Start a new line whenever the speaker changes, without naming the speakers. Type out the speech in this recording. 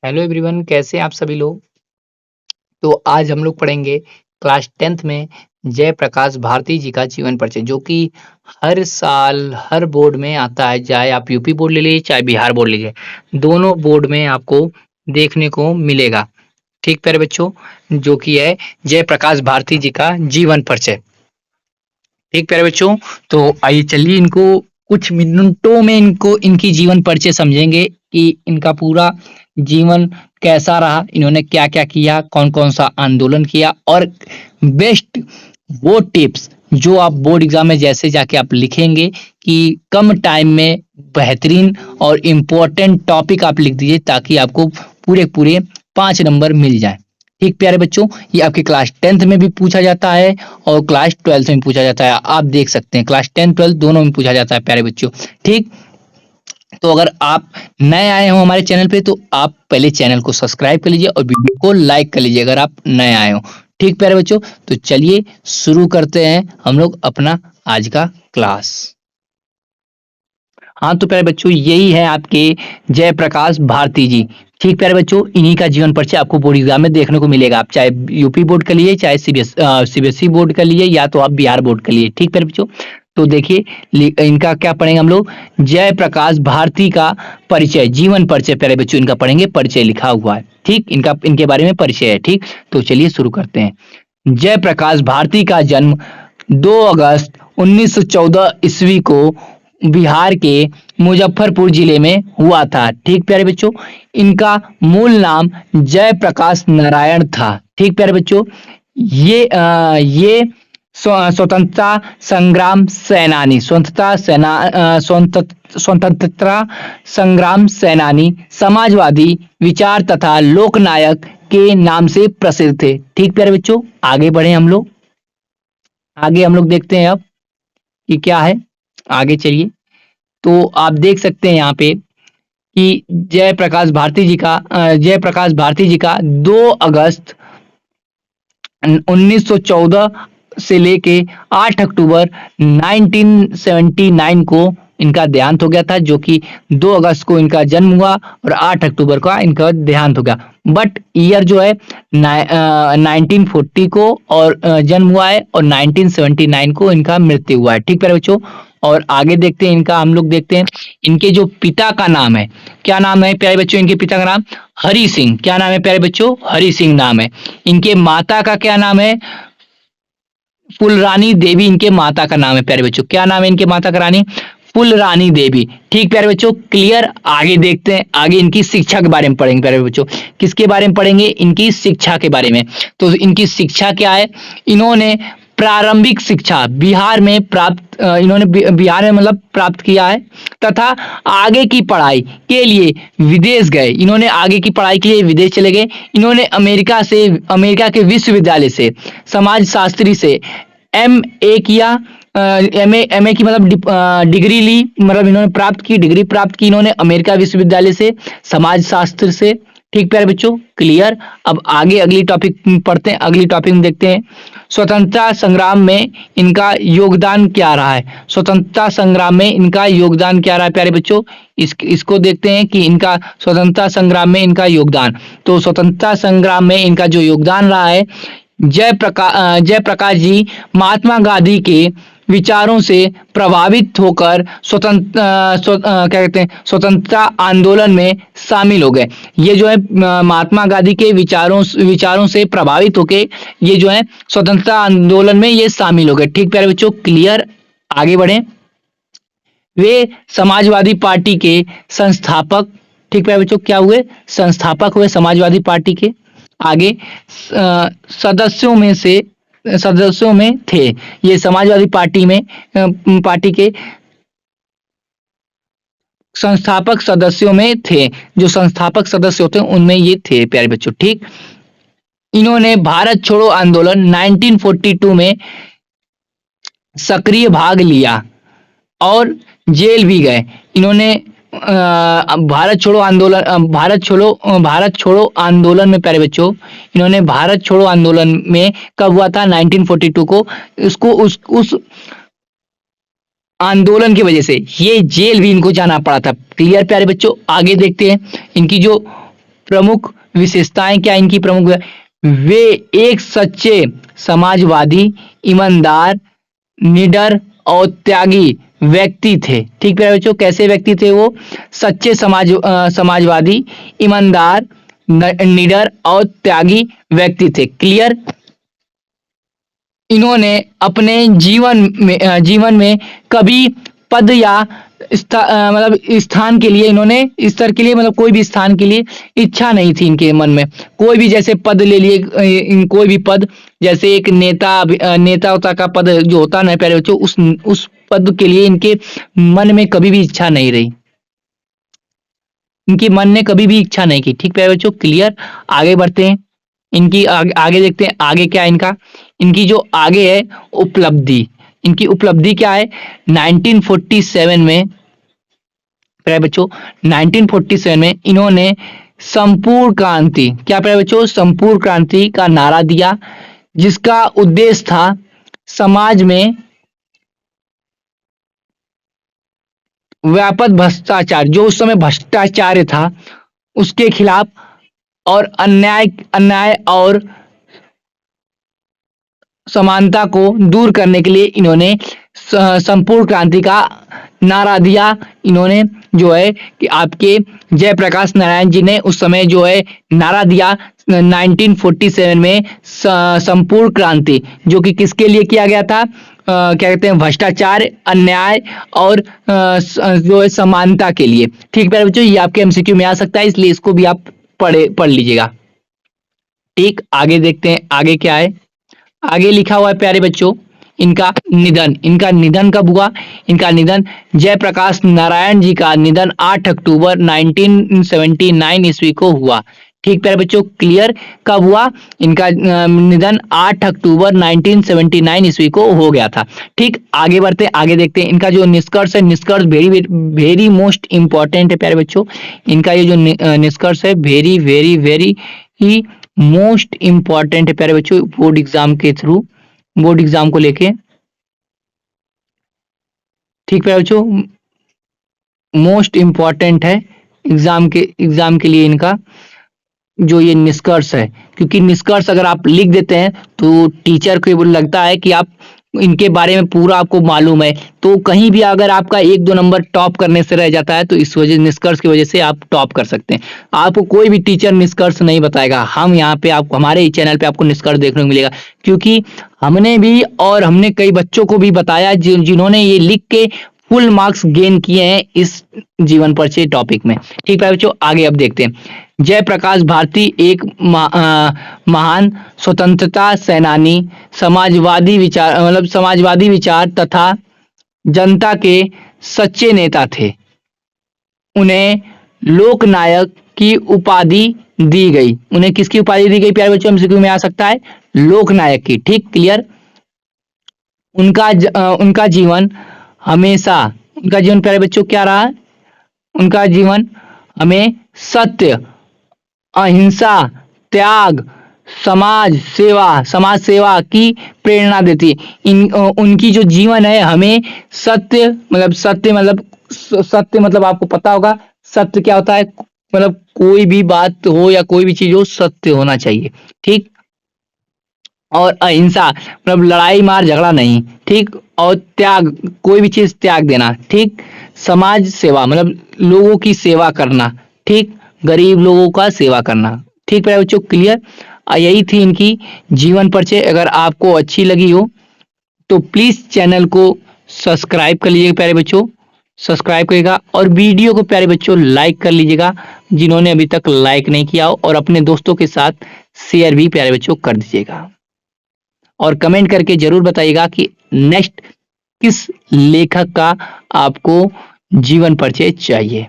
Hello everyone, कैसे हैं आप सभी लोग। तो आज हम लोग पढ़ेंगे क्लास 10th में जयप्रकाश भारती जी का जीवन परिचय, जो कि हर साल हर बोर्ड में आता है। चाहे आप यूपी बोर्ड ले लीजिए, चाहे बिहार बोर्ड लीजिए, दोनों बोर्ड में आपको देखने को मिलेगा। ठीक प्यारे बच्चों, जो कि है जयप्रकाश भारती जी का जीवन परिचय। ठीक प्यारे बच्चों, तो आइए चलिए इनको कुछ मिनटों में इनकी जीवन परिचय समझेंगे कि इनका पूरा जीवन कैसा रहा, इन्होंने क्या-क्या किया, कौन-कौन सा आंदोलन किया और बेस्ट वो टिप्स जो आप बोर्ड एग्जाम में जैसे जाके आप लिखेंगे कि कम टाइम में बेहतरीन और इम्पोर्टेंट टॉपिक आप लिख दीजिए ताकि आपको पूरे-पूरे 5 नंबर मिल जाएँ। ठीक प्यारे बच्चों, ये आपके क्लास 10th में भी पूछा जाता है और क्लास 12th में पूछा जाता है। आप देख सकते हैं क्लास 10 12 दोनों में पूछा जाता है प्यारे बच्चों। ठीक, तो अगर आप नए आए हो हमारे चैनल पे तो आप पहले चैनल को सब्सक्राइब कर लीजिए और वीडियो को लाइक कर लीजिए अगर आप नए आए हो। ठीक प्यारे बच्चों, तो चलिए शुरू करते हैं हम लोग अपना आज का क्लास। हाँ तो प्यारे बच्चों, यही है आपके जयप्रकाश भारती जी। ठीक प्यारे बच्चों, इन्हीं का जीवन परिचय आपको बोर्ड एग्जाम में देखने को मिलेगा। आप चाहे यूपी बोर्ड का लिए, चाहे सीबीएसई बोर्ड का लिए, या तो आप बिहार बोर्ड का लिए। ठीक प्यारे बच्चों, तो देखिए इनका क्या पढ़ेंगे हम लोग। जयप्रकाश भारती का परिचय, जीवन परिचय प्यारे बच्चों इनका पढ़ेंगे। परिचय लिखा हुआ है, ठीक, इनके बारे में परिचय है। ठीक, तो चलिए शुरू करते हैं। जयप्रकाश भारती का जन्म 2 अगस्त 1914 ईस्वी को बिहार के मुजफ्फरपुर जिले में हुआ था। ठीक प्यारे बच्चों, इनका मूल नाम जयप्रकाश नारायण था। ठीक प्यारे बच्चों, ये स्वतंत्रता संग्राम सेनानी, स्वतंत्रता संग्राम सेनानी, समाजवादी विचार तथा लोकनायक के नाम से प्रसिद्ध थे। ठीक प्यारे बच्चों, आगे बढ़े हम लोग। आगे हम लोग देखते हैं अब कि क्या है। आगे चलिए, तो आप देख सकते हैं यहाँ पे कि जयप्रकाश भारती जी का 2 अगस्त 1914 से लेके 8 अक्टूबर 1979 को इनका देहांत हो गया था, जो कि 2 अगस्त को इनका जन्म हुआ और 8 अक्टूबर को इनका देहांत हो गया। बट ईयर जो है 1940 को और जन्म हुआ है और 1979 को इनका मृत्यु हुआ है। ठीक प्यारे बच्चों, और आगे देखते हैं इनका, हम लोग देखते हैं इनके जो पिता का नाम है। क्या नाम है प्यारे बच्चों इनके पिता का नाम? हरि सिंह। क्या नाम है प्यारे बच्चों? हरि सिंह नाम है। इनके माता का क्या नाम है? फुलरानी देवी इनके माता का नाम है प्यारे बच्चों। क्या नाम है इनके माता का? रानी फुलरानी देवी। ठीक प्यारे बच्चों, क्लियर। आगे देखते हैं, आगे इनकी शिक्षा के बारे में पढ़ेंगे प्यारे बच्चों। किसके बारे में पढ़ेंगे? इनकी शिक्षा के बारे में। तो इनकी शिक्षा क्या है? इन्होंने प्रारंभिक शिक्षा बिहार में प्राप्त बिहार में मतलब प्राप्त किया है, तथा आगे की पढ़ाई के लिए विदेश गए। इन्होंने आगे की पढ़ाई के लिए विदेश चले गए। इन्होंने अमेरिका के विश्वविद्यालय से समाज शास्त्री से एमए किया। एमए की मतलब डिग्री ली, मतलब इन्होंने डिग्री प्राप्त की इन्होंने अमेरिका विश्वविद्यालय से समाज शास्त्र से। ठीक प्यारे बच्चों, क्लियर। अब आगे अगली टॉपिक पढ़ते हैं, अगली टॉपिक में देखते हैं स्वतंत्रता संग्राम में इनका योगदान क्या रहा है। स्वतंत्रता संग्राम में इनका योगदान क्या रहा है प्यारे बच्चों, इसको देखते हैं कि इनका स्वतंत्रता संग्राम में इनका योगदान। तो स्वतंत्रता संग्राम में इनका जो योगदान रहा है, जयप्रकाश जी महात्मा गांधी के विचारों से प्रभावित होकर क्या कहते हैं, स्वतंत्रता आंदोलन में शामिल हो गए। ये जो है महात्मा गांधी के विचारों से प्रभावित होकर ये जो है स्वतंत्रता आंदोलन में ये शामिल हो गए। ठीक प्यारे बच्चों, क्लियर। आगे बढ़े। वे समाजवादी पार्टी के संस्थापक, ठीक प्यारे बच्चों, क्या हुए? संस्थापक हुए समाजवादी पार्टी के। आगे सदस्यों में थे। ये समाजवादी पार्टी के संस्थापक सदस्यों में थे। जो संस्थापक सदस्य होते हैं उनमें ये थे प्यारे बच्चों। ठीक, इन्होंने भारत छोड़ो आंदोलन 1942 में सक्रिय भाग लिया और जेल भी गए। इन्होंने भारत छोड़ो आंदोलन में प्यारे बच्चों, इन्होंने भारत छोड़ो आंदोलन में कब हुआ था? 1942 को। उस आंदोलन की वजह से ये जेल भी इनको जाना पड़ा था। क्लियर प्यारे बच्चों। आगे देखते हैं इनकी जो प्रमुख विशेषताएं क्या इनकी प्रमुख, वे एक सच्चे समाजवादी, ईमानदार, निडर और त्यागी व्यक्ति थे। ठीक है बच्चों, कैसे व्यक्ति थे वो, सच्चे समाजवादी, ईमानदार, निडर और त्यागी व्यक्ति थे। क्लियर। इन्होंने अपने जीवन में कभी पद या मतलब स्थान के लिए, इन्होंने स्तर के लिए, मतलब कोई भी स्थान के लिए इच्छा नहीं थी इनके मन में। कोई भी जैसे पद ले लिए, कोई भी पद, जैसे एक नेता का पद जो होता है ना प्यारे बच्चों, उस पद के लिए इनके मन में कभी भी इच्छा नहीं रही, इनके मन ने कभी भी इच्छा नहीं की। ठीक प्यारे बच्चों, क्लियर। आगे बढ़ते हैं, इनकी आगे देखते हैं आगे क्या है इनका। इनकी जो आगे है उपलब्धि, इनकी उपलब्धि क्या है, 1947 में प्यारे बच्चों, 1947 में इन्होंने संपूर्ण क्रांति, क्या प्यारे बच्चों, संपूर्ण क्रांति का नारा दिया, जिसका उद्देश्य था समाज में व्यापक भ्रष्टाचार, जो उस समय भ्रष्टाचार था उसके खिलाफ, और अन्याय और समानता को दूर करने के लिए इन्होंने संपूर्ण क्रांति का नारा दिया। इन्होंने जो है कि आपके जयप्रकाश नारायण जी ने उस समय जो है नारा दिया 1947 में संपूर्ण क्रांति, जो कि किसके लिए किया गया था, क्या कहते हैं, भ्रष्टाचार, अन्याय और जो है समानता के लिए। ठीक है बच्चों, ये आपके एमसीक्यू में आ सकता है, इसलिए इसको भी आप पढ़ लीजिएगा। ठीक, आगे देखते हैं आगे क्या है। आगे लिखा हुआ है प्यारे बच्चों, इनका निधन कब हुआ, इनका निधन, जयप्रकाश नारायण जी का निधन 8 अक्टूबर 1979 ईस्वी को हुआ। ठीक प्यारे बच्चों, क्लियर। कब हुआ, इनका निधन 8 अक्टूबर 1979 ईस्वी को हो गया था। ठीक, आगे बढ़ते आगे देखते हैं इनका जो निष्कर्ष है, निष्कर्ष वेरी वेरी मोस्ट इंपॉर्टेंट है प्यारे बच्चों। इनका ये जो निष्कर्ष है वेरी वेरी वेरी ही मोस्ट इंपॉर्टेंट है प्यारे बच्चों, बोर्ड एग्जाम के थ्रू, बोर्ड एग्जाम को लेके। ठीक प्यारे बच्चों, मोस्ट इंपॉर्टेंट है एग्जाम के लिए इनका जो ये निष्कर्ष है, क्योंकि निष्कर्ष अगर आप लिख देते हैं तो टीचर को लगता है कि आप इनके बारे में पूरा आपको मालूम है, तो कहीं भी अगर आपका 1-2 नंबर टॉप करने से रह जाता है तो इस वजह निष्कर्ष की वजह से आप टॉप कर सकते हैं। आपको कोई भी टीचर निष्कर्ष नहीं बताएगा, हम यहाँ पे आपको, हमारे ही चैनल पे आपको निष्कर्ष देखने को मिलेगा, क्योंकि हमने भी और हमने कई बच्चों को भी बताया जिन्होंने ये लिख के फुल मार्क्स गेन किए हैं इस जीवन परिचय टॉपिक में। ठीक है बच्चों, आगे अब देखते हैं। जयप्रकाश भारती एक महान स्वतंत्रता सेनानी, समाजवादी विचार तथा जनता के सच्चे नेता थे। उन्हें लोकनायक की उपाधि दी गई। उन्हें किसकी उपाधि दी गई प्यारे बच्चों, एमसीक्यू में आ सकता है, लोकनायक की। ठीक, क्लियर। उनका जीवन प्यारे बच्चों क्या रहा, उनका जीवन हमें सत्य, अहिंसा, त्याग, समाज सेवा की प्रेरणा देती है। उनकी जो जीवन है हमें सत्य मतलब आपको पता होगा सत्य क्या होता है, मतलब कोई भी बात हो या कोई भी चीज हो, सत्य होना चाहिए। ठीक, और अहिंसा मतलब लड़ाई मार झगड़ा नहीं। ठीक, और त्याग, कोई भी चीज त्याग देना। ठीक, समाज सेवा मतलब लोगों की सेवा करना। ठीक, गरीब लोगों का सेवा करना। ठीक है बच्चों, क्लियर। यही थी इनकी जीवन परिचय। अगर आपको अच्छी लगी हो तो प्लीज चैनल को सब्सक्राइब कर लीजिएगा प्यारे बच्चों, सब्सक्राइब करिएगा, और वीडियो को प्यारे बच्चों लाइक कर लीजिएगा जिन्होंने अभी तक लाइक नहीं किया हो, और अपने दोस्तों के साथ शेयर भी प्यारे बच्चों कर दीजिएगा, और कमेंट करके जरूर बताइएगा कि नेक्स्ट किस लेखक का आपको जीवन परिचय चाहिए।